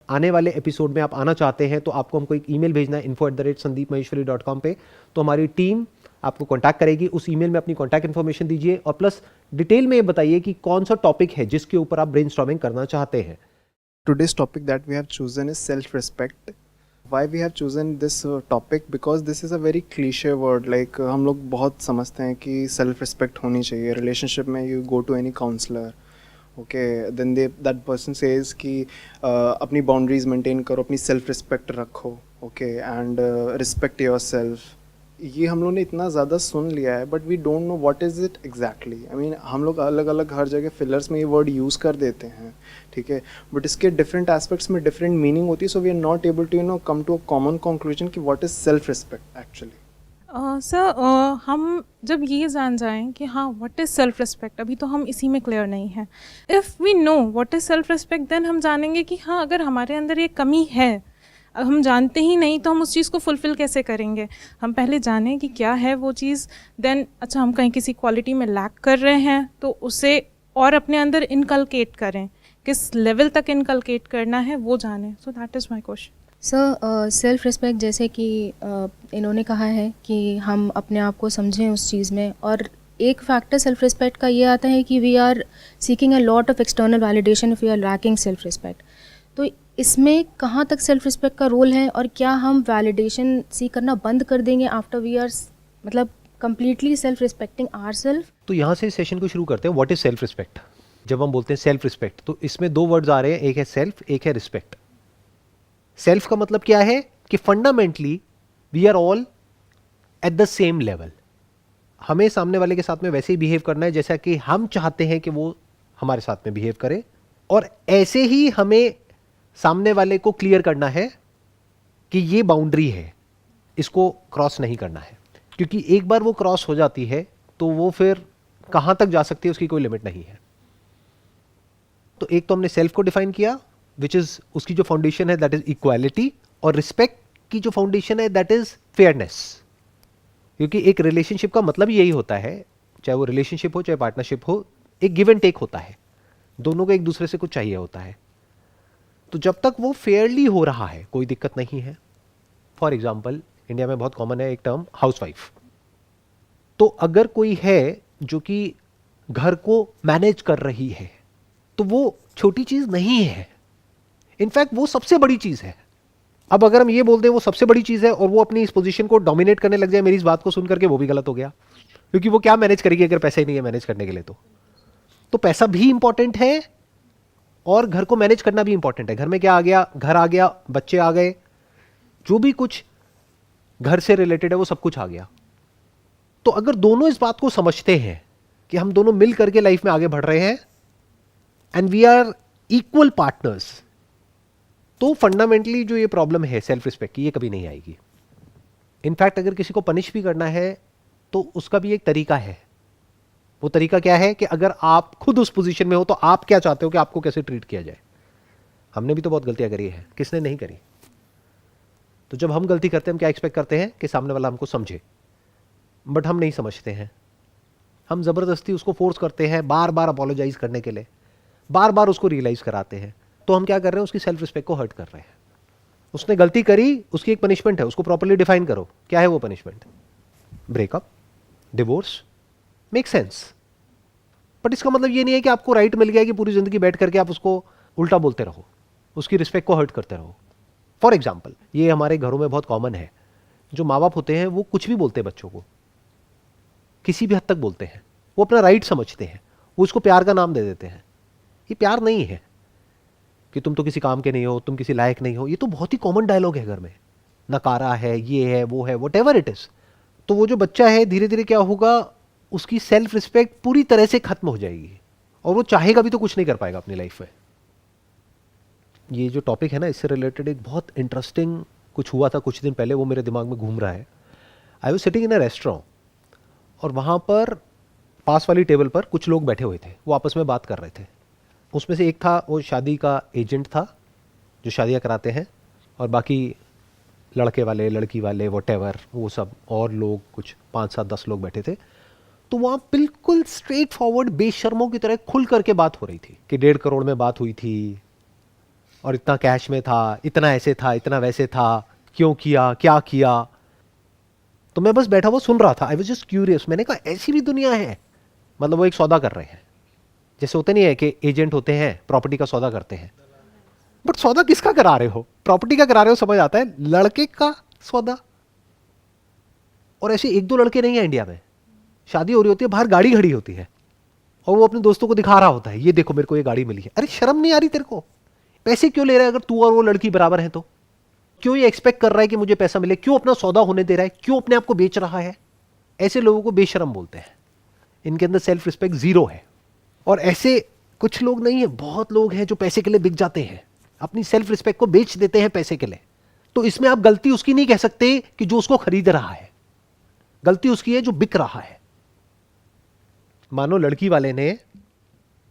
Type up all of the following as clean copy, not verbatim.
आने वाले एपिसोड में आप आना चाहते हैं तो आपको हमको एक ईमेल भेजना है info@sandeepmaheshwari.com पे, तो हमारी टीम आपको कांटेक्ट करेगी। उस ईमेल में अपनी कांटेक्ट इन्फॉर्मेशन दीजिए और प्लस डिटेल में ये बताइए कि कौन सा टॉपिक है जिसके ऊपर आप ब्रेनस्टॉर्मिंग करना चाहते हैं। Today's topic that we have chosen is self-respect. Why we have chosen this topic? Because this is a very cliche word. Like हम लोग बहुत समझते हैं कि self-respect होनी चाहिए relationship में. You go to any counselor, okay, then that person says कि अपनी boundaries maintain करो, अपनी self-respect रखो, okay, and respect yourself. ये हम लोग ने इतना ज़्यादा सुन लिया है, but we don't know what is it exactly. I mean हम लोग अलग अलग हर जगह फिलर्स में ये वर्ड यूज़ कर देते हैं, ठीक है, बट इसके डिफरेंट एस्पेक्ट्स में डिफरेंट मीनिंग होती है। So we are not able to come to a common conclusion कि what is self respect actually. Sir हम जब ये जान जाएं कि हाँ व्हाट इज़ सेल्फ रिस्पेक्ट, अभी तो हम इसी में क्लियर नहीं हैं। If we know what is self respect then हम जानेंगे कि हाँ अगर हमारे अंदर ये कमी है, हम जानते ही नहीं तो हम उस चीज़ को फुलफ़िल कैसे करेंगे। हम पहले जानें कि क्या है वो चीज़, देन अच्छा हम कहीं किसी क्वालिटी में लैक कर रहे हैं तो उसे और अपने अंदर इनकलकेट करें, किस लेवल तक इनकलकेट करना है वो जानें। So that is my question. Sir self respect जैसे कि इन्होंने कहा है कि हम अपने आप को समझें उस चीज़ में, और एक फैक्टर सेल्फ रिस्पेक्ट का ये आता है कि we are seeking a lot of external validation if we are lacking self respect. तो इसमें कहाँ तक सेल्फ रिस्पेक्ट का रोल है, और क्या हम वैलिडेशन सीख करना बंद कर देंगे आफ्टर वी आर मतलब कंप्लीटली सेल्फ रिस्पेक्टिंग आवरसेल्फ? तो यहाँ से सेशन को शुरू करते हैं। What is self respect? जब हम बोलते हैं सेल्फ रिस्पेक्ट तो इसमें दो वर्ड्स आ रहे हैं, एक है सेल्फ, एक है रिस्पेक्ट। सेल्फ का मतलब क्या है कि fundamentally we are all at the same level. हमें सामने वाले के साथ में वैसे ही बिहेव करना है जैसा कि हम चाहते हैं कि वो हमारे साथ में बिहेव करे, और ऐसे ही हमें सामने वाले को क्लियर करना है कि ये बाउंड्री है, इसको क्रॉस नहीं करना है। क्योंकि एक बार वो क्रॉस हो जाती है तो वो फिर कहां तक जा सकती है उसकी कोई लिमिट नहीं है। तो एक तो हमने सेल्फ को डिफाइन किया, विच इज उसकी जो फाउंडेशन है दैट इज इक्वालिटी, और रिस्पेक्ट की जो फाउंडेशन है दैट इज फेयरनेस। क्योंकि एक रिलेशनशिप का मतलब यही होता है, चाहे वो रिलेशनशिप हो चाहे पार्टनरशिप हो, एक गिव एंड टेक होता है, दोनों को एक दूसरे से कुछ चाहिए होता है। तो जब तक वो फेयरली हो रहा है कोई दिक्कत नहीं है। फॉर एग्जाम्पल इंडिया में बहुत कॉमन है एक टर्म हाउसवाइफ। तो अगर कोई है जो कि घर को मैनेज कर रही है तो वो छोटी चीज नहीं है, इनफैक्ट वो सबसे बड़ी चीज है। अब अगर हम ये बोल दें वो सबसे बड़ी चीज है और वो अपनी इस पोजीशन को डोमिनेट करने लग जाए मेरी इस बात को सुन करके, वो भी गलत हो गया। क्योंकि वो क्या मैनेज करेगी अगर पैसा ही नहीं है मैनेज करने के लिए? तो पैसा भी इंपॉर्टेंट है और घर को मैनेज करना भी इंपॉर्टेंट है। घर में क्या आ गया? घर आ गया, बच्चे आ गए, जो भी कुछ घर से रिलेटेड है वो सब कुछ आ गया। तो अगर दोनों इस बात को समझते हैं कि हम दोनों मिल करके लाइफ में आगे बढ़ रहे हैं and we are equal partners, तो फंडामेंटली जो ये प्रॉब्लम है सेल्फ रिस्पेक्ट की, ये कभी नहीं आएगी। इनफैक्ट अगर किसी को पनिश भी करना है तो उसका भी एक तरीका है। वो तरीका क्या है कि अगर आप खुद उस पोजीशन में हो तो आप क्या चाहते हो कि आपको कैसे ट्रीट किया जाए। हमने भी तो बहुत गलतियां करी है, किसने नहीं करी? तो जब हम गलती करते हैं हम क्या एक्सपेक्ट करते हैं कि सामने वाला हमको समझे, बट हम नहीं समझते हैं। हम जबरदस्ती उसको फोर्स करते हैं बार बार अपोलोजाइज करने के लिए, बार बार उसको रियलाइज कराते हैं। तो हम क्या कर रहे हैं? उसकी सेल्फ रिस्पेक्ट को हर्ट कर रहे हैं। उसने गलती करी, उसकी एक पनिशमेंट है, उसको प्रॉपर्ली डिफाइन करो। क्या है वो punishment? Breakup, divorce, make sense. But इसका मतलब ये नहीं है कि आपको राइट मिल गया कि पूरी जिंदगी बैठ करके आप उसको उल्टा बोलते रहो, उसकी रिस्पेक्ट को हर्ट करते रहो। फॉर एग्जाम्पल ये हमारे घरों में बहुत कॉमन है, जो माँ बाप होते हैं वो कुछ भी बोलते हैं बच्चों को, किसी भी हद तक बोलते हैं, वो अपना राइट समझते हैं, वो उसको प्यार का नाम दे देते हैं। ये प्यार नहीं है कि तुम तो किसी काम के नहीं हो, तुम किसी लायक नहीं हो। ये तो बहुत ही कॉमन डायलॉग है घर में, नकारा है, ये है, वो है, वट एवर इट इज। तो वो जो बच्चा है धीरे धीरे क्या होगा, उसकी सेल्फ रिस्पेक्ट पूरी तरह से खत्म हो जाएगी और वो चाहेगा भी तो कुछ नहीं कर पाएगा अपनी लाइफ में। ये जो टॉपिक है ना, इससे रिलेटेड एक बहुत इंटरेस्टिंग कुछ हुआ था कुछ दिन पहले, वो मेरे दिमाग में घूम रहा है। I was sitting in a restaurant और वहाँ पर पास वाली टेबल पर कुछ लोग बैठे हुए थे, वो आपस में बात कर रहे थे। उसमें से एक था, वो शादी का एजेंट था जो शादियाँ कराते हैं, और बाकी लड़के वाले, लड़की वाले, वॉटेवर, वो सब और लोग कुछ 5-7-10 लोग बैठे थे। तो वहाँ बिल्कुल स्ट्रेट फॉरवर्ड बेशर्मों की तरह खुल करके बात हो रही थी कि 1.5 करोड़ में बात हुई थी, और इतना कैश में था, इतना ऐसे था, इतना वैसे था, क्यों किया, क्या किया। तो मैं बस बैठा हुआ सुन रहा था, आई वाज जस्ट क्यूरियस। मैंने कहा ऐसी भी दुनिया है। मतलब वो एक सौदा कर रहे हैं, जैसे होते नहीं है कि एजेंट होते हैं प्रॉपर्टी का सौदा करते हैं, बट सौदा किसका करा रहे हो? प्रॉपर्टी का करा रहे हो, समझ आता है, लड़के का सौदा। और ऐसे एक दो लड़के नहीं है इंडिया में, शादी हो रही होती है, बाहर गाड़ी खड़ी होती है और वो अपने दोस्तों को दिखा रहा होता है, ये देखो मेरे को ये गाड़ी मिली है। अरे शर्म नहीं आ रही तेरे को? पैसे क्यों ले रहा है? अगर तू और वो लड़की बराबर है तो क्यों ये एक्सपेक्ट कर रहा है कि मुझे पैसा मिले? क्यों अपना सौदा होने दे रहा है? क्यों अपने आप को बेच रहा है? ऐसे लोगों को बेशरम बोलते हैं। इनके अंदर सेल्फ रिस्पेक्ट जीरो है। और ऐसे कुछ लोग नहीं है, बहुत लोग हैं जो पैसे के लिए बिक जाते हैं, अपनी सेल्फ रिस्पेक्ट को बेच देते हैं पैसे के लिए। तो इसमें आप गलती उसकी नहीं कह सकते कि जो उसको खरीद रहा है, गलती उसकी है जो बिक रहा है। मानो लड़की वाले ने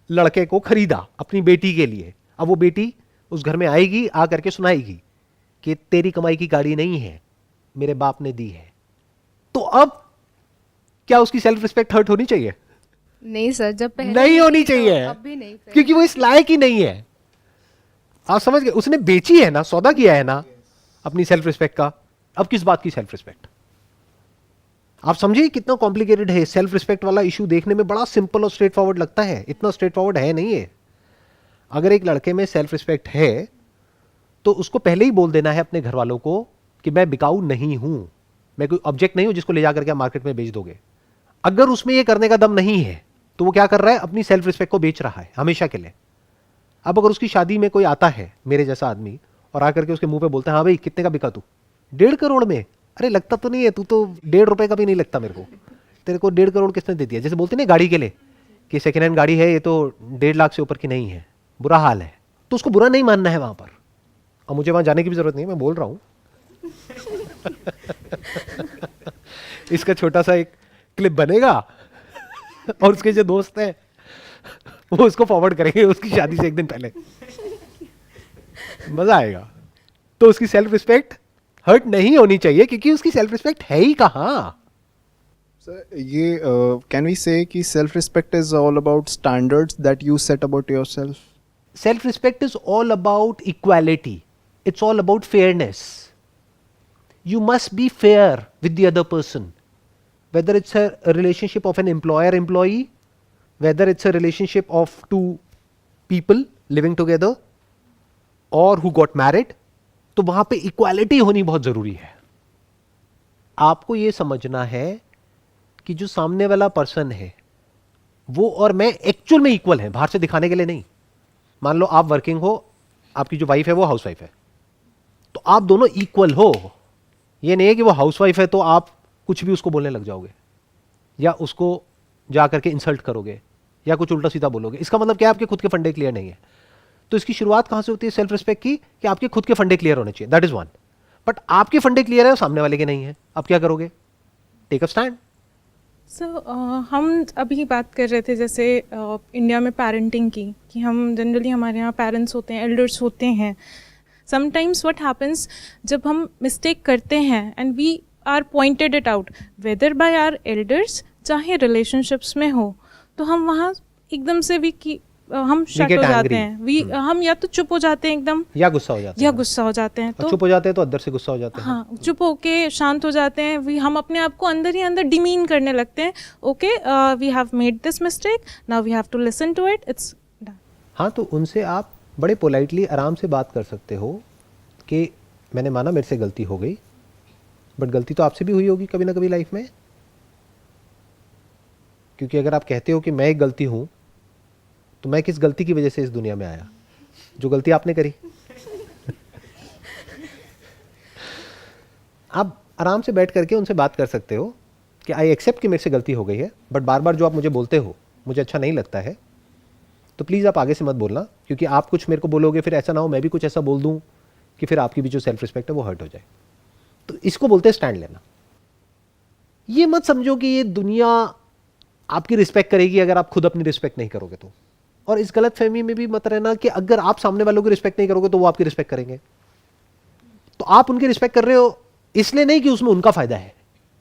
लड़के को खरीदा अपनी बेटी के लिए, अब वो बेटी उस घर में आएगी, आ करके सुनाएगी कि तेरी कमाई की गाड़ी नहीं है, मेरे बाप ने दी है। तो अब क्या उसकी सेल्फ रिस्पेक्ट हर्ट होनी चाहिए? नहीं सर, जब पहले नहीं होनी तो चाहिए, अब भी नहीं सर। क्योंकि वो इस लायक ही नहीं है। आप समझ गए? उसने बेची है ना, सौदा किया है ना अपनी सेल्फ रिस्पेक्ट का। अब किस बात की सेल्फ रिस्पेक्ट? आप समझिए कितना कॉम्प्लिकेटेड है। सेल्फ रिस्पेक्ट वाला इशू देखने में बड़ा सिंपल और स्ट्रेट फॉरवर्ड लगता है, इतना स्ट्रेट फॉरवर्ड है नहीं है। अगर एक लड़के में सेल्फ रिस्पेक्ट है तो उसको पहले ही बोल देना है अपने घर वालों को कि मैं बिकाऊ नहीं हूं, मैं कोई ऑब्जेक्ट नहीं हूं जिसको ले जाकर के आप मार्केट में बेच दोगे। अगर उसमें यह करने का दम नहीं है तो वो क्या कर रहा है? अपनी सेल्फ रिस्पेक्ट को बेच रहा है हमेशा के लिए। अब अगर उसकी शादी में कोई आता है मेरे जैसा आदमी और आकर के उसके मुंह पे बोलता है हाँ भाई कितने का बिका तू? 1.5 करोड़ में। अरे लगता तो नहीं है, तू तो 1.5 रुपए का भी नहीं लगता मेरे को, तेरे को 1.5 करोड़ किसने दे दिया? जैसे बोलते ना गाड़ी के लिए कि सेकेंड हैंड गाड़ी है, ये तो 1.5 लाख से ऊपर की नहीं है, बुरा हाल है। तो उसको बुरा नहीं मानना है वहां पर, और मुझे वहां जाने की भी जरूरत नहीं है, मैं बोल रहा हूं। इसका छोटा सा एक क्लिप बनेगा और उसके जो दोस्त हैं वो उसको फॉरवर्ड करेंगे उसकी शादी से एक दिन पहले, मजा आएगा। तो उसकी सेल्फ रिस्पेक्ट हर्ट नहीं होनी चाहिए, क्योंकि उसकी सेल्फ रिस्पेक्ट है ही कहां। सर ये कैन वी से कि self respect is all about standards that you set about yourself? Self respect is all about equality. It's all about fairness. You must be fair with the other person. Whether it's a relationship of an employer-employee, whether it's a relationship of two people living together, or who got married, तो वहां पे equality होनी बहुत जरूरी है। आपको ये समझना है कि जो सामने वाला पर्सन है वो और मैं एक्चुअल में इक्वल है, बाहर से दिखाने के लिए नहीं। मान लो आप वर्किंग हो, आपकी जो वाइफ है वो हाउसवाइफ है, तो आप दोनों इक्वल हो। ये नहीं है कि वो हाउसवाइफ है तो आप कुछ भी उसको बोलने लग जाओगे या उसको जा करके इंसल्ट करोगे या कुछ उल्टा सीधा बोलोगे। इसका मतलब क्या है? आपके खुद के फंडे क्लियर नहीं है। तो इसकी शुरुआत कहां से होती है सेल्फ रिस्पेक्ट की? कि आपके खुद के फंडे क्लियर होने चाहिए, दैट इज वन। बट आपके फंडे क्लियर है और सामने वाले के नहीं है, अब क्या करोगे? Take a stand. सो हम अभी बात कर रहे थे जैसे इंडिया में पेरेंटिंग की, कि हम जनरली हमारे यहाँ पेरेंट्स होते हैं, एल्डर्स होते हैं। समटाइम्स व्हाट हैपन्स, जब हम मिस्टेक करते हैं and we are pointed it out whether by our elders, चाहे रिलेशनशिप्स में हो, तो हम वहाँ एकदम से हम शट हो जाते हैं। हम या तो चुप हो जाते हैं एकदम, या गुस्सा हो जाते हैं, तो चुप हो जाते हैं तो अंदर से गुस्सा हो जाते हैं। हाँ, चुप होके शांत हो जाते हैं। हम अपने आप को अंदर ही अंदर डिमीन करने लगते हैं। Okay, we have made this mistake, now we have to listen to it, it's done. हाँ, तो उनसे आप बड़े पोलाइटली आराम से बात कर सकते हो कि मैंने माना मेरे से गलती हो गई, बट गलती तो आपसे भी हुई होगी कभी ना कभी लाइफ में। क्योंकि अगर आप कहते हो कि मैं एक गलती हूं, तो मैं किस गलती की वजह से इस दुनिया में आया? जो गलती आपने करी। आप आराम से बैठ करके उनसे बात कर सकते हो कि आई एक्सेप्ट कि मेरे से गलती हो गई है, बट बार बार जो आप मुझे बोलते हो मुझे अच्छा नहीं लगता है, तो प्लीज़ आप आगे से मत बोलना, क्योंकि आप कुछ मेरे को बोलोगे फिर ऐसा ना हो मैं भी कुछ ऐसा बोल दूं कि फिर आपकी भी जो सेल्फ रिस्पेक्ट है वो हर्ट हो जाए। तो इसको बोलते हैं स्टैंड लेना। ये मत समझो कि ये दुनिया आपकी रिस्पेक्ट करेगी अगर आप खुद अपनी रिस्पेक्ट नहीं करोगे तो। और इस गलत फहमी में भी मत रहना कि अगर आप सामने वालों की रिस्पेक्ट नहीं करोगे तो वो आपकी रिस्पेक्ट करेंगे। तो आप उनकी रिस्पेक्ट कर रहे हो इसलिए नहीं कि उसमें उनका फायदा है,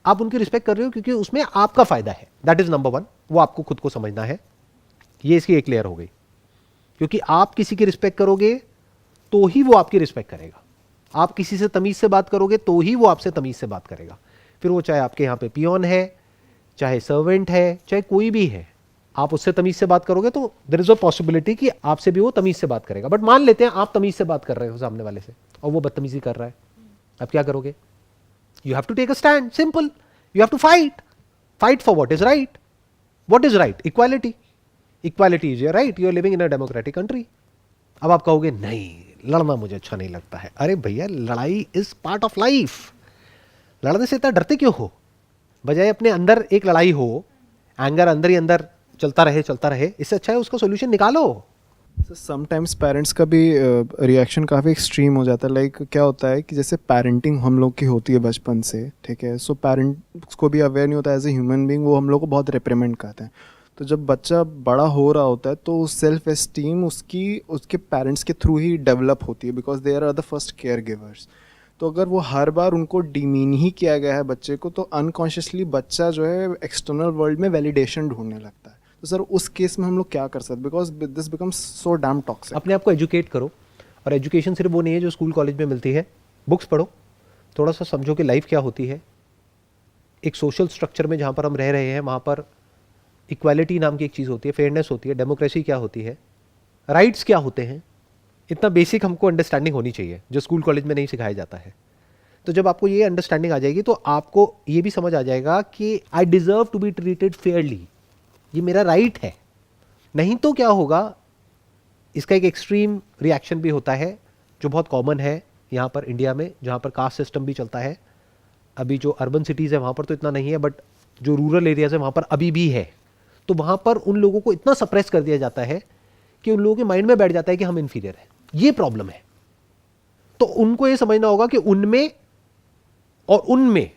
आप उनकी रिस्पेक्ट कर रहे हो क्योंकि उसमें आपका फायदा है। दैट इज नंबर वन, वो आपको खुद को समझना है। ये इसकी एक लेयर हो गई। क्योंकि आप किसी की रिस्पेक्ट करोगे तो ही वो आपकी रिस्पेक्ट करेगा। आप किसी से तमीज से बात करोगे तो ही वो आपसे तमीज से बात करेगा। फिर वो चाहे आपके यहाँ पे पियोन है, चाहे सर्वेंट है, चाहे कोई भी है, आप उससे तमीज से बात करोगे तो देयर इज अ पॉसिबिलिटी कि आपसे भी वो तमीज से बात करेगा। बट मान लेते हैं आप तमीज से बात कर रहे हो सामने वाले से और वो बदतमीजी कर रहा है, अब क्या करोगे? You have to take a stand, simple. You have to fight for what is right. What is right? Equality. Equality is your right, you are living in a democratic country. अब आप कहोगे नहीं, लड़ना मुझे अच्छा नहीं लगता है। अरे भैया, लड़ाई इज पार्ट ऑफ लाइफ। लड़ने से इतना डरते क्यों हो? बजाय अपने अंदर एक लड़ाई हो, एंगर अंदर ही अंदर चलता रहे, इससे अच्छा है उसका सोल्यूशन निकालो। समटाइम्स पेरेंट्स का भी रिएक्शन काफ़ी एक्सट्रीम हो जाता है। लाइक क्या होता है कि जैसे पेरेंटिंग हम लोग की होती है बचपन से, ठीक है, सो पेरेंट्स को भी अवेयर नहीं होता एज ए ह्यूमन बीइंग, वो हम लोग को बहुत रिप्रीमेंट करते हैं। तो जब बच्चा बड़ा हो रहा होता है तो सेल्फ एस्टीम उसके पेरेंट्स के थ्रू ही डेवलप होती है, because they are the first care givers. तो अगर वो हर बार उनको डिमीन ही किया गया है बच्चे को, तो अनकॉन्शियसली बच्चा जो है एक्सटर्नल वर्ल्ड में वैलिडेशन ढूंढने लगता है। तो सर उस केस में हम लोग क्या कर सकते हैं? Because this becomes so damn toxic. अपने आप को एजुकेट करो, और एजुकेशन सिर्फ वो नहीं है जो स्कूल कॉलेज में मिलती है। बुक्स पढ़ो, थोड़ा सा समझो कि लाइफ क्या होती है। एक सोशल स्ट्रक्चर में जहाँ पर हम रह रहे हैं वहाँ पर इक्वालिटी नाम की एक चीज़ होती है, फेयरनेस होती है, डेमोक्रेसी क्या होती है, राइट्स क्या होते हैं, इतना बेसिक हमको अंडरस्टैंडिंग होनी चाहिए जो स्कूल कॉलेज में नहीं सिखाया जाता है। तो जब आपको ये अंडरस्टैंडिंग आ जाएगी तो आपको ये भी समझ आ जाएगा कि I deserve to be treated fairly, ये मेरा राइट है। नहीं तो क्या होगा, इसका एक एक्सट्रीम रिएक्शन भी होता है जो बहुत कॉमन है यहाँ पर इंडिया में, जहाँ पर कास्ट सिस्टम भी चलता है। अभी जो अर्बन सिटीज़ है वहाँ पर तो इतना नहीं है, बट जो रूरल एरियाज़ है वहाँ पर अभी भी है। तो वहाँ पर उन लोगों को इतना सप्रेस कर दिया जाता है कि उन लोगों के माइंड में बैठ जाता है कि हम इन्फीरियर हैं। ये प्रॉब्लम है। तो उनको ये समझना होगा कि उनमें और उनमें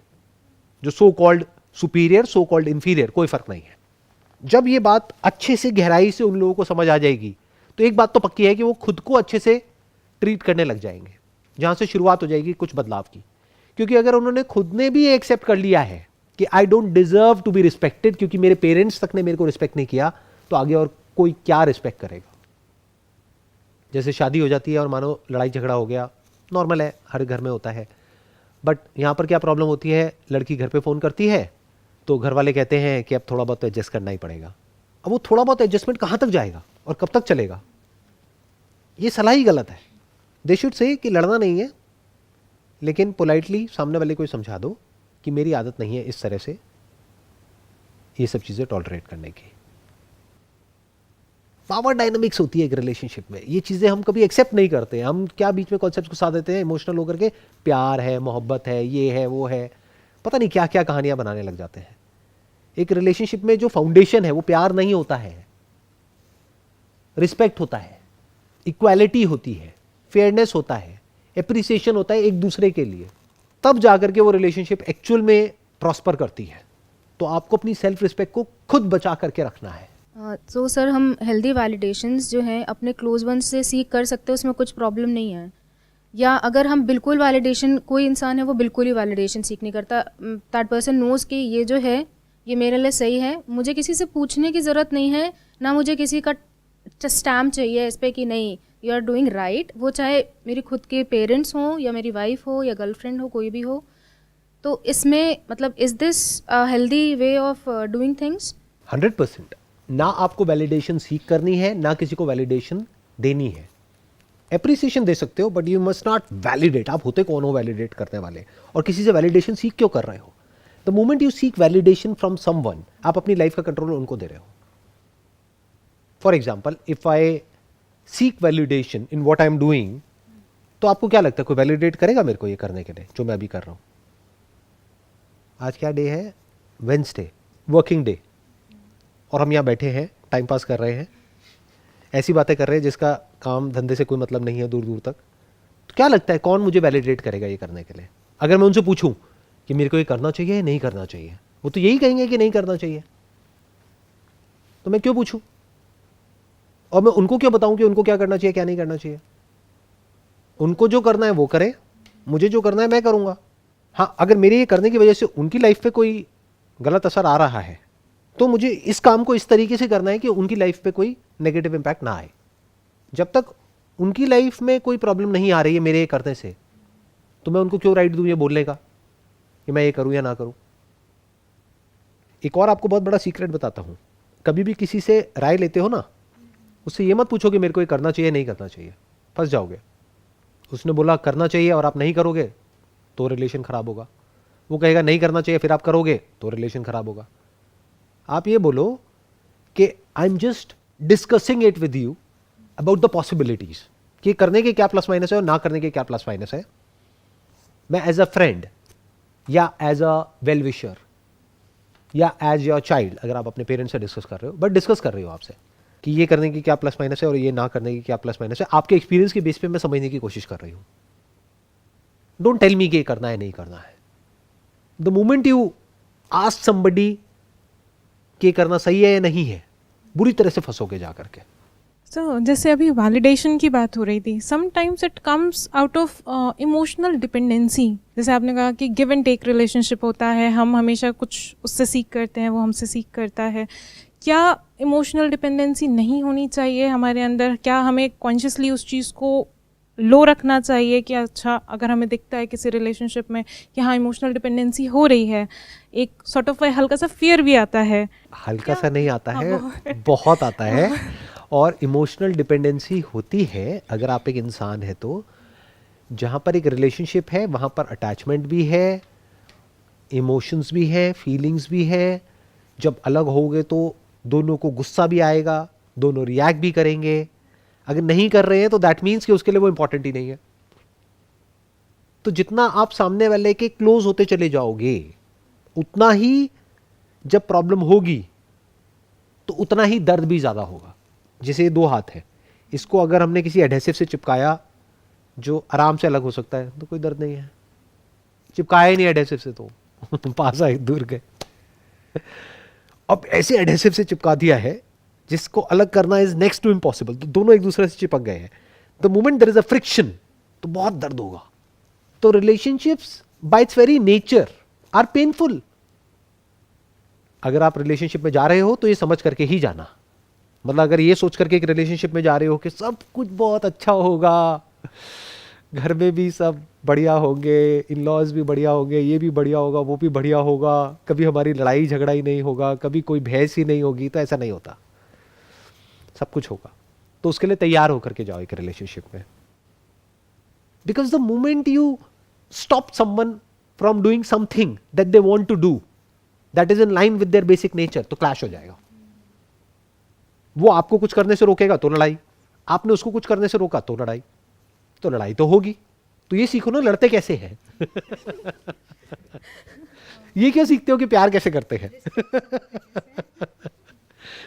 जो so called superior, so called inferior, कोई फर्क नहीं है। जब ये बात अच्छे से गहराई से उन लोगों को समझ आ जाएगी तो एक बात तो पक्की है कि वो खुद को अच्छे से ट्रीट करने लग जाएंगे, जहां से शुरुआत हो जाएगी कुछ बदलाव की। क्योंकि अगर उन्होंने खुद ने भी एक्सेप्ट कर लिया है कि I don't deserve to be respected क्योंकि मेरे पेरेंट्स तक ने मेरे को रिस्पेक्ट नहीं किया, तो आगे और कोई क्या रिस्पेक्ट करेगा। जैसे शादी हो जाती है और मानो लड़ाई झगड़ा हो गया, नॉर्मल है, हर घर में होता है। बट यहाँ पर क्या प्रॉब्लम होती है, लड़की घर पे फ़ोन करती है तो घर वाले कहते हैं कि अब थोड़ा बहुत तो एडजस्ट करना ही पड़ेगा। अब वो थोड़ा बहुत एडजस्टमेंट कहाँ तक जाएगा और कब तक चलेगा? ये सलाह ही गलत है। दे शुड से कि लड़ना नहीं है, लेकिन पोलाइटली सामने वाले को समझा दो कि मेरी आदत नहीं है इस तरह से ये सब चीज़ें टॉलरेट करने की। पावर डायनामिक्स होती है एक रिलेशनशिप में, ये चीज़ें हम कभी एक्सेप्ट नहीं करते। हम क्या बीच में कॉन्सेप्ट घुसा देते हैं इमोशनल होकर के, प्यार है, मोहब्बत है, ये है, वो है, पता नहीं क्या क्या कहानियां बनाने लग जाते हैं। एक रिलेशनशिप में जो फाउंडेशन है वो प्यार नहीं होता है, रिस्पेक्ट होता है, इक्वालिटी होती है, फेयरनेस होता है, एप्रिसिएशन होता है एक दूसरे के लिए। तब जाकर के वो रिलेशनशिप एक्चुअल में प्रॉस्पर करती है। तो आपको अपनी सेल्फ रिस्पेक्ट को खुद बचा करके रखना है। तो सर हम हेल्दी वैलिडेशंस जो हैं अपने क्लोज वन से सीख कर सकते हैं, उसमें कुछ प्रॉब्लम नहीं है। या अगर हम बिल्कुल वैलिडेशन, कोई इंसान है वो बिल्कुल ही वैलिडेशन सीख नहीं करता, दैट पर्सन नोज कि ये जो है ये मेरे लिए सही है, मुझे किसी से पूछने की ज़रूरत नहीं है, ना मुझे किसी का स्टैम्प चाहिए इस पर कि नहीं यू आर डूइंग राइट। वो चाहे मेरी खुद के पेरेंट्स हों या मेरी वाइफ हो या गर्लफ्रेंड हो, कोई भी हो। तो इसमें मतलब is this healthy way of doing things? 100%। ना आपको वैलिडेशन सीख करनी है, ना किसी को वैलिडेशन देनी है। एप्रिसिएशन दे सकते हो but you must not validate. आप होते कौन हो वैलिडेट करने वाले? और किसी से वैलिडेशन सीख क्यों कर रहे हो? The moment you seek validation from someone, आप अपनी लाइफ का कंट्रोल उनको दे रहे हो। For example, if I seek validation in what I am doing, तो आपको क्या लगता है कोई वैलिडेट करेगा मेरे को ये करने के लिए जो मैं अभी कर रहा हूं? आज क्या डे है? वेडनेसडे, वर्किंग डे, और हम यहाँ बैठे हैं, टाइम पास कर रहे हैं, ऐसी बातें कर रहे हैं जिसका काम धंधे से कोई मतलब नहीं है दूर दूर तक। तो क्या लगता है कौन मुझे वैलिडेट करेगा ये करने के लिए? अगर मैं उनसे पूछूं कि मेरे को ये करना चाहिए या नहीं करना चाहिए, वो तो यही कहेंगे कि नहीं करना चाहिए। तो मैं क्यों पूछूं? और मैं उनको क्यों बताऊं कि उनको क्या करना चाहिए क्या नहीं करना चाहिए? उनको जो करना है वो करें, मुझे जो करना है मैं करूंगा। हाँ, अगर मेरे ये करने की वजह से उनकी लाइफ पे कोई गलत असर आ रहा है तो मुझे इस काम को इस तरीके से करना है कि उनकी लाइफ पे कोई नेगेटिव इंपैक्ट ना आए। जब तक उनकी लाइफ में कोई प्रॉब्लम नहीं आ रही है मेरे ये करने से, तो मैं उनको क्यों राइट दूं ये बोलने का कि मैं ये करूं या ना करूं। एक और आपको बहुत बड़ा सीक्रेट बताता हूं, कभी भी किसी से राय लेते हो ना, उससे ये मत पूछो कि मेरे को ये करना चाहिए नहीं करना चाहिए, फंस जाओगे। उसने बोला करना चाहिए और आप नहीं करोगे तो रिलेशन खराब होगा, वो कहेगा नहीं करना चाहिए फिर आप करोगे तो रिलेशन खराब होगा। आप ये बोलो कि I am just discussing it with you about the possibilities, कि करने के क्या प्लस माइनस है और ना करने के क्या प्लस माइनस है। मैं एज अ फ्रेंड या एज अ वेल विशर या एज योर चाइल्ड, अगर आप अपने पेरेंट्स से डिस्कस कर रहे हो, बट डिस्कस कर रहे हो आपसे कि ये करने की क्या प्लस माइनस है और ये ना करने की क्या प्लस माइनस है, आपके एक्सपीरियंस के बेस पे मैं समझने की कोशिश कर रही हूं। डोंट टेल मी कि करना है नहीं करना है। The moment you ask somebody कि करना सही है या नहीं है, बुरी तरह से फंसोगे जा करके। तो जैसे अभी वैलिडेशन की बात हो रही थी, sometimes it comes out of emotional dependency. जैसे आपने कहा कि गिव एंड टेक रिलेशनशिप होता है, हम हमेशा कुछ उससे सीख करते हैं, वो हमसे सीख करता है। क्या इमोशनल डिपेंडेंसी नहीं होनी चाहिए हमारे अंदर? क्या हमें कॉन्शियसली उस चीज़ को लो रखना चाहिए कि अच्छा अगर हमें दिखता है किसी रिलेशनशिप में कि हाँ इमोशनल डिपेंडेंसी हो रही है, एक सॉर्ट ऑफ हल्का सा फियर भी आता है। हल्का सा नहीं आता है, बहुत आता है। और इमोशनल डिपेंडेंसी होती है अगर आप एक इंसान है तो, जहाँ पर एक रिलेशनशिप है वहाँ पर अटैचमेंट भी है, इमोशंस भी है, फीलिंग्स भी है। जब अलग होगे तो दोनों को गुस्सा भी आएगा, दोनों रिएक्ट भी करेंगे। अगर नहीं कर रहे हैं तो दैट मीन्स कि उसके लिए वो इंपॉर्टेंट ही नहीं है। तो जितना आप सामने वाले के क्लोज होते चले जाओगे, उतना ही जब प्रॉब्लम होगी तो उतना ही दर्द भी ज्यादा होगा। जैसे ये दो हाथ है, इसको अगर हमने किसी एडहेसिव से चिपकाया जो आराम से अलग हो सकता है तो कोई दर्द नहीं है। चिपकाया ही नहीं एडहेसिव से तो पास आए दूर गए। अब ऐसे एडहेसिव से चिपका दिया है जिसको अलग करना इज नेक्स्ट टू इम्पॉसिबल, तो दोनों एक दूसरे से चिपक गए हैं। The moment there is a friction तो बहुत दर्द होगा। तो relationships by its very nature are painful. अगर आप रिलेशनशिप में जा रहे हो तो ये समझ करके ही जाना। मतलब अगर ये सोच करके एक रिलेशनशिप में जा रहे हो कि सब कुछ बहुत अच्छा होगा, घर में भी सब बढ़िया होंगे, इन लॉज भी बढ़िया होंगे, ये भी बढ़िया होगा, वो भी बढ़िया होगा, कभी हमारी लड़ाई झगड़ा ही नहीं होगा, कभी कोई बहस ही नहीं होगी, तो ऐसा नहीं होता। सब कुछ होगा। तो उसके लिए तैयार होकर के जाओ एक रिलेशनशिप में। Because the moment you stop someone from doing something that they want to do that is in line with their basic nature, तो क्लैश हो जाएगा। वो आपको कुछ करने से रोकेगा तो लड़ाई, आपने उसको कुछ करने से रोका तो लड़ाई, तो लड़ाई तो होगी। तो ये सीखो ना लड़ते कैसे हैं। ये क्यों सीखते हो कि प्यार कैसे करते हैं।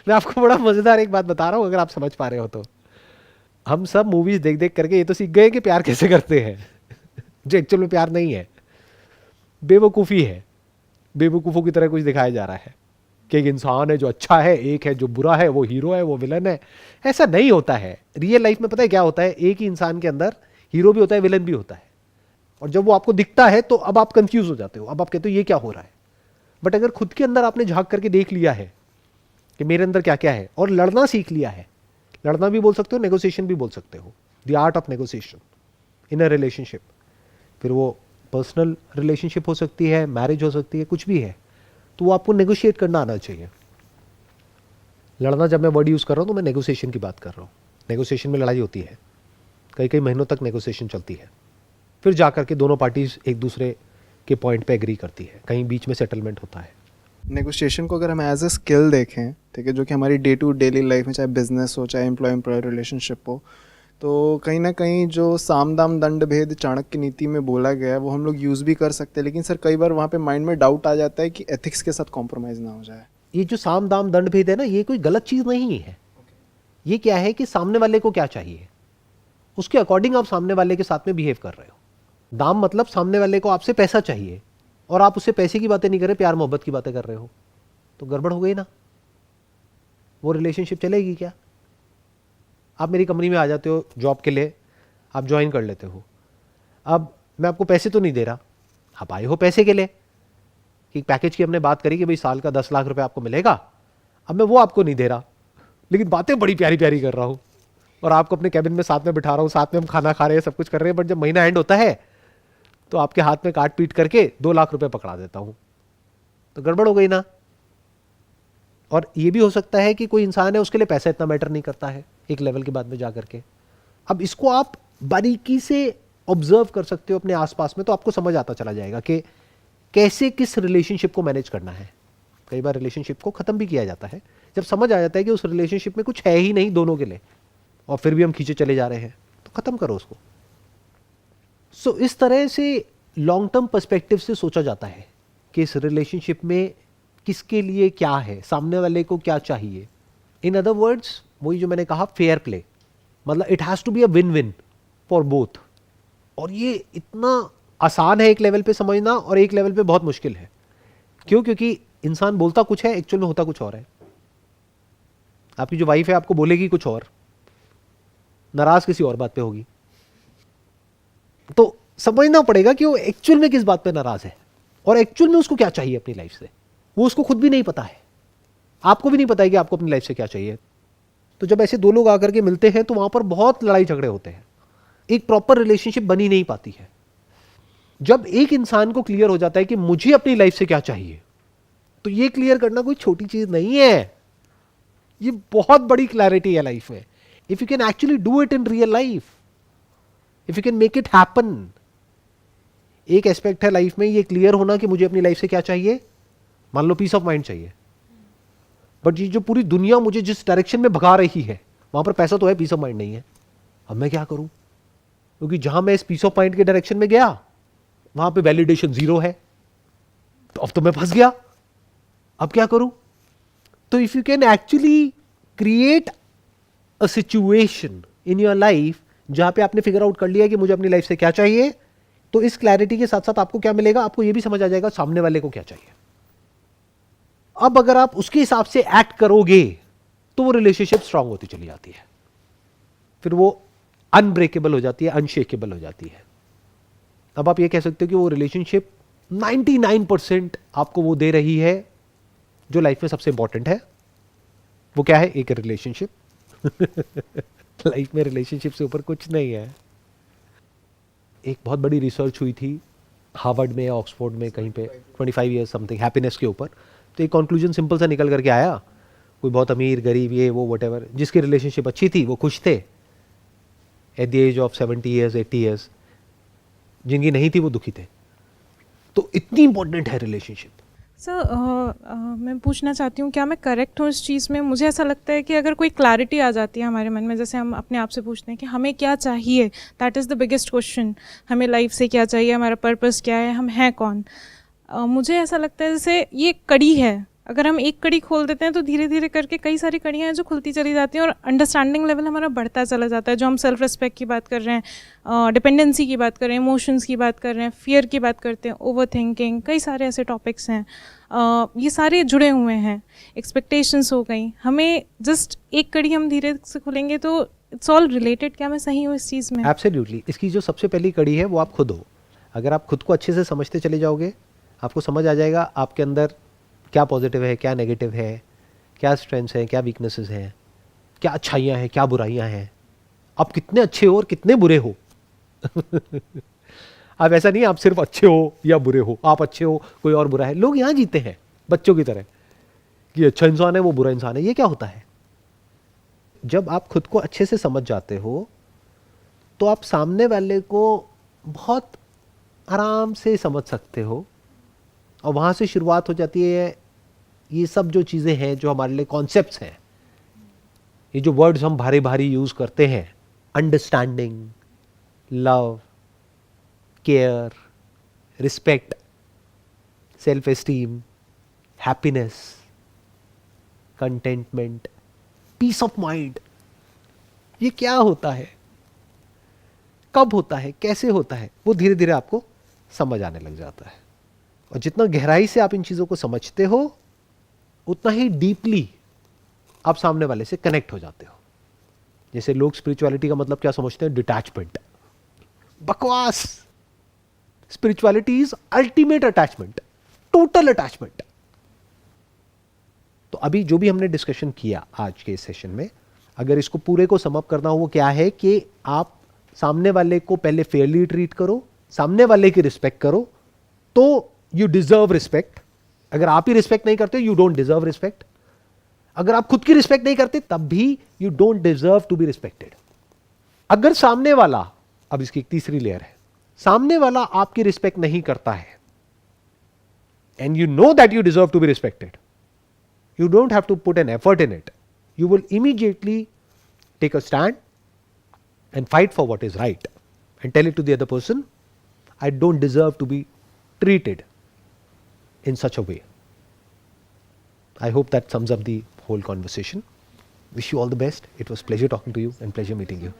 मैं आपको बड़ा मजेदार एक बात बता रहा हूं, अगर आप समझ पा रहे हो तो। हम सब मूवीज देख देख करके ये तो सीख गए कि प्यार कैसे करते हैं, जो एक्चुअल में प्यार नहीं है, बेवकूफी है। बेवकूफों की तरह कुछ दिखाया जा रहा है कि एक इंसान है जो अच्छा है, एक है जो बुरा है, वो हीरो है वो विलन है। ऐसा नहीं होता है। रियल लाइफ में पता है क्या होता है, एक ही इंसान के अंदर हीरो भी होता है, विलन भी होता है। और जब वो आपको दिखता है तो अब आप कंफ्यूज हो जाते हो, अब आप कहते हो ये क्या हो रहा है। बट अगर खुद के अंदर आपने झांक करके देख लिया है कि मेरे अंदर क्या क्या है, और लड़ना सीख लिया है, लड़ना भी बोल सकते हो, नेगोशिएशन भी बोल सकते हो, the art of negotiation in a relationship. फिर वो पर्सनल रिलेशनशिप हो सकती है, मैरिज हो सकती है, कुछ भी है, तो वो आपको नेगोशिएट करना आना चाहिए। लड़ना जब मैं वर्ड यूज कर रहा हूं तो मैं नेगोशिएशन की बात कर रहा हूं। नेगोशिएशन में लड़ाई होती है, कई कई महीनों तक नेगोशिएशन चलती है, फिर जाकर के दोनों पार्टीज एक दूसरे के पॉइंट पे एग्री करती है, कहीं बीच में सेटलमेंट होता है। नेगोशिएशन को अगर हम एज अ स्किल देखें, ठीक है, जो कि हमारी डे टू डेली लाइफ में, चाहे बिजनेस हो चाहे एम्प्लॉय रिलेशनशिप हो, तो कहीं ना कहीं जो साम दाम दंड भेद चाणक्य नीति में बोला गया है वो हम लोग यूज़ भी कर सकते हैं। लेकिन सर कई बार वहाँ पे माइंड में डाउट आ जाता है कि एथिक्स के साथ कॉम्प्रोमाइज़ ना हो जाए। ये जो साम दाम दंड भेद है ना, ये कोई गलत चीज नहीं है। ये क्या है कि सामने वाले को क्या चाहिए, उसके अकॉर्डिंग आप सामने वाले के साथ में बिहेव कर रहे हो। दाम मतलब सामने वाले को आपसे पैसा चाहिए और आप उससे पैसे की बातें नहीं कर रहे, प्यार मोहब्बत की बातें कर रहे हो, तो गड़बड़ हो गई ना। वो रिलेशनशिप चलेगी क्या। आप मेरी कंपनी में आ जाते हो जॉब के लिए, आप ज्वाइन कर लेते हो। अब मैं आपको पैसे तो नहीं दे रहा, आप आए हो पैसे के लिए कि पैकेज की हमने बात करी कि भाई साल का 10 लाख रुपए आपको मिलेगा। अब मैं वो आपको नहीं दे रहा, लेकिन बातें बड़ी प्यारी प्यारी कर रहा हूं और आपको अपने कैबिन में साथ में बिठा रहा हूँ, साथ में हम खाना खा रहे हैं, सब कुछ कर रहे हैं, बट जब महीना एंड होता है तो आपके हाथ में काट पीट करके 2 लाख रुपए पकड़ा देता हूं, तो गड़बड़ हो गई ना। और ये भी हो सकता है कि कोई इंसान है, उसके लिए पैसा इतना मैटर नहीं करता है एक लेवल के बाद में जाकर के। अब इसको आप बारीकी से ऑब्जर्व कर सकते हो अपने आसपास में, तो आपको समझ आता चला जाएगा कि कैसे किस रिलेशनशिप को मैनेज करना है। कई बार रिलेशनशिप को खत्म भी किया जाता है जब समझ आ जाता है कि उस रिलेशनशिप में कुछ है ही नहीं दोनों के लिए, और फिर भी हम खींचे चले जा रहे हैं, तो खत्म करो उसको। सो इस तरह से लॉन्ग टर्म पर्सपेक्टिव से सोचा जाता है कि इस रिलेशनशिप में किसके लिए क्या है, सामने वाले को क्या चाहिए। इन अदर वर्ड्स, वही जो मैंने कहा, फेयर प्ले, मतलब it has to be a win win for both. और ये इतना आसान है एक लेवल पे समझना, और एक लेवल पे बहुत मुश्किल है। क्यों? क्योंकि इंसान बोलता कुछ है, एक्चुअल में होता कुछ और है। आपकी जो वाइफ है आपको बोलेगी कुछ और, नाराज किसी और बात पे होगी। तो समझना पड़ेगा कि वो एक्चुअल में किस बात पे नाराज है, और एक्चुअल में उसको क्या चाहिए अपनी लाइफ से। वो उसको खुद भी नहीं पता है, आपको भी नहीं पता है कि आपको अपनी लाइफ से क्या चाहिए। तो जब ऐसे दो लोग आकर के मिलते हैं तो वहां पर बहुत लड़ाई झगड़े होते हैं, एक प्रॉपर रिलेशनशिप बनी नहीं पाती है। जब एक इंसान को क्लियर हो जाता है कि मुझे अपनी लाइफ से क्या चाहिए, तो ये क्लियर करना कोई छोटी चीज नहीं है, ये बहुत बड़ी क्लैरिटी है लाइफ में। If you can actually do it in real life, if you can make it happen. एक एस्पेक्ट है लाइफ में ये क्लियर होना कि मुझे अपनी लाइफ से क्या चाहिए। मान लो पीस ऑफ माइंड चाहिए, बट ये जो पूरी दुनिया मुझे जिस डायरेक्शन में भगा रही है वहां पर पैसा तो है, पीस ऑफ माइंड नहीं है। अब मैं क्या करूं? क्योंकि जहां मैं इस पीस ऑफ माइंड के डायरेक्शन में गया वहां पे वैलिडेशन 0 है, तो अब तो मैं फंस गया। अब क्या करूं? तो if you can actually create a situation in your life जहां पे आपने फिगर आउट कर लिया कि मुझे अपनी लाइफ से क्या चाहिए, तो इस क्लैरिटी के साथ साथ आपको क्या मिलेगा, आपको यह भी समझ आ जाएगा सामने वाले को क्या चाहिए। अब अगर आप उसके हिसाब से एक्ट करोगे तो वो रिलेशनशिप स्ट्रांग होती चली जाती है, फिर वो अनब्रेकेबल हो जाती है, अनशेकेबल हो जाती है। अब आप ये कह सकते हो कि वो रिलेशनशिप 99% आपको वो दे रही है जो लाइफ में सबसे इंपॉर्टेंट है। वो क्या है? एक रिलेशनशिप। लाइफ में रिलेशनशिप से ऊपर कुछ नहीं है। एक बहुत बड़ी रिसर्च हुई थी हार्वर्ड में या ऑक्सफोर्ड में कहीं पे, 25 ईयर्स समथिंग, हैप्पीनेस के ऊपर। तो एक कंक्लूजन सिंपल सा निकल करके आया, कोई बहुत अमीर गरीब ये वो वटेवर, जिसकी रिलेशनशिप अच्छी थी वो खुश थे at the age of 70 years 80 years, जिनकी नहीं थी वो दुखी थे। तो इतनी इंपॉर्टेंट है रिलेशनशिप। सर मैं पूछना चाहती हूँ, क्या मैं करेक्ट हूँ इस चीज़ में? मुझे ऐसा लगता है कि अगर कोई क्लैरिटी आ जाती है हमारे मन में, जैसे हम अपने आप से पूछते हैं कि हमें क्या चाहिए, that is the biggest question. हमें लाइफ से क्या चाहिए, हमारा पर्पस क्या है, हम हैं कौन। मुझे ऐसा लगता है जैसे ये कड़ी है, अगर हम एक कड़ी खोल देते हैं तो धीरे धीरे करके कई सारी कड़ियाँ हैं जो खुलती चली जाती हैं, और अंडरस्टैंडिंग लेवल हमारा बढ़ता चला जाता है। जो हम सेल्फ रिस्पेक्ट की बात कर रहे हैं, डिपेंडेंसी की बात कर रहे हैं, इमोशंस की बात कर रहे हैं, फियर की बात करते हैं, ओवर थिंकिंग, कई सारे ऐसे टॉपिक्स हैं, ये सारे जुड़े हुए हैं। एक्सपेक्टेशंस हो गई, हमें जस्ट एक कड़ी हम धीरे से खुलेंगे तो इट्स ऑल रिलेटेड। क्या मैं सही हूँ इस चीज़ में? एब्सोल्युटली। इसकी जो सबसे पहली कड़ी है वो आप खुद हो। अगर आप खुद को अच्छे से समझते चले जाओगे, आपको समझ आ जाएगा आपके अंदर क्या पॉजिटिव है, क्या नेगेटिव है, क्या स्ट्रेंथ्स हैं, क्या वीकनेसेस हैं, क्या अच्छाइयाँ हैं, क्या बुराइयाँ हैं, आप कितने अच्छे हो और कितने बुरे हो। अब ऐसा नहीं आप सिर्फ अच्छे हो या बुरे हो, आप अच्छे हो कोई और बुरा है। लोग यहाँ जीते हैं बच्चों की तरह कि अच्छा इंसान है वो बुरा इंसान है। ये क्या होता है? जब आप खुद को अच्छे से समझ जाते हो तो आप सामने वाले को बहुत आराम से समझ सकते हो, और वहाँ से शुरुआत हो जाती है ये सब जो चीज़ें हैं जो हमारे लिए कॉन्सेप्ट्स हैं, ये जो वर्ड्स हम भारी भारी यूज़ करते हैं, understanding, love, care, respect, self esteem, happiness, contentment, peace of mind, ये क्या होता है, कब होता है, कैसे होता है, वो धीरे धीरे आपको समझ आने लग जाता है। और जितना गहराई से आप इन चीज़ों को समझते हो उतना ही डीपली आप सामने वाले से कनेक्ट हो जाते हो। जैसे लोग स्पिरिचुअलिटी का मतलब क्या समझते हैं? डिटैचमेंट। बकवास। Spirituality is ultimate attachment, total attachment. तो अभी जो भी हमने डिस्कशन किया आज के इस सेशन में, अगर इसको पूरे को समअप करना हो वो क्या है कि आप सामने वाले को पहले फेयरली ट्रीट करो, सामने वाले की रिस्पेक्ट करो, तो यू डिजर्व रिस्पेक्ट. अगर आप ही रिस्पेक्ट नहीं करते यू डोंट डिजर्व रिस्पेक्ट. अगर आप खुद की रिस्पेक्ट नहीं करते तब भी you don't deserve to be respected. अगर सामने वाला, अब इसकी एक तीसरी लेयर है, सामने वाला आपकी रिस्पेक्ट नहीं करता है and you know that you deserve to be respected, you don't have to put an effort in it. You will immediately take a stand and fight for what is right and tell it to the other person, I don't deserve to be treated in such a way. I hope that sums up the whole conversation. Wish you all the best. It was pleasure talking to you and pleasure meeting you.